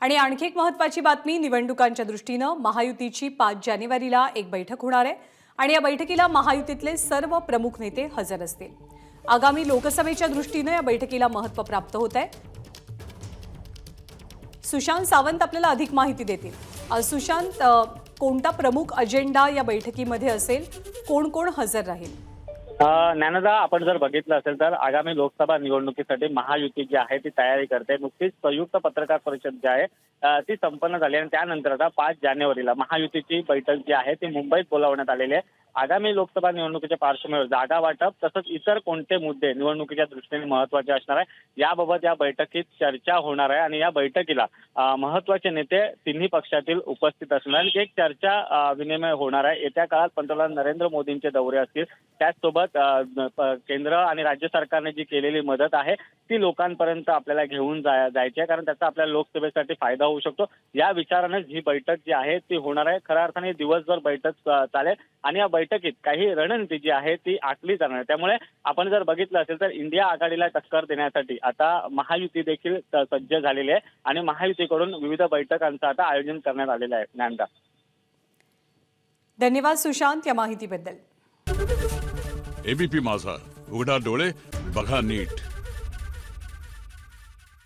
आणि आणखी एक महत्त्वाची बातमी, निवडणुकांच्या दृष्टीने महायुतीची 5 जानेवारीला एक बैठक होणार आहे आणि या बैठकीला महायुतीतले सर्व प्रमुख नेते हजर असतील। आगामी लोकसभेच्या दृष्टीने या बैठकीला महत्त्व प्राप्त होत आहे। सुशांत सावंत आपल्याला अधिक माहिती देतील। सुशांत, कोणता प्रमुख अजेंडा या बैठकीमध्ये असेल, कोण कोण हजर राहील? ज्ञानदा, आपण जर बघितलं असेल तर आगामी लोकसभा निवडणुकीसाठी महायुती जी आहे ती तयारी करते। नुकतीच संयुक्त पत्रकार परिषद जी आहे ती संपन्न झाली आणि त्यानंतर आता 5 जानेवारीला महायुतीची बैठक जी आहे ती मुंबईत बोलावण्यात आलेली आहे। आगामी लोकसभा निवडणुकीच्या पार्श्वभूमीवर जागा वाटप तसंच इतर कोणते मुद्दे निवडणुकीच्या दृष्टीने महत्त्वाचे असणार आहे याबाबत या बैठकीत चर्चा होणार आहे आणि या बैठकीला महत्त्वाचे नेते तिन्ही पक्षातील उपस्थित असणार आणि एक चर्चा विनिमय होणार आहे। येत्या काळात पंतप्रधान नरेंद्र मोदींचे दौरे असतील, त्याचसोबत केंद्र आणि राज्य सरकारने जी केलेली मदत आहे ती लोकांपर्यंत आपल्याला घेऊन जायची आहे, कारण त्याचा आपल्या लोकसभेसाठी फायदा होऊ शकतो। या विचाराने ही बैठक जी आहे ती होणार आहे। खऱ्या अर्थाने दिवसभर बैठक चालेल आणि या बैठकीत काही रणनीती जी आहे ती आखली जाणार आहे। त्यामुळे आपण जर बघितलं असेल तर इंडिया आघाडीला टक्कर देण्यासाठी आता महायुती देखील सज्ज झालेली आहे आणि महायुतीकडून विविध बैठकांचं आता आयोजन करण्यात आलेलं आहे। ज्ञानदा, धन्यवाद सुशांत या माहितीबद्दल। एबीपी माझा, उघडा डोळे बघा नीट।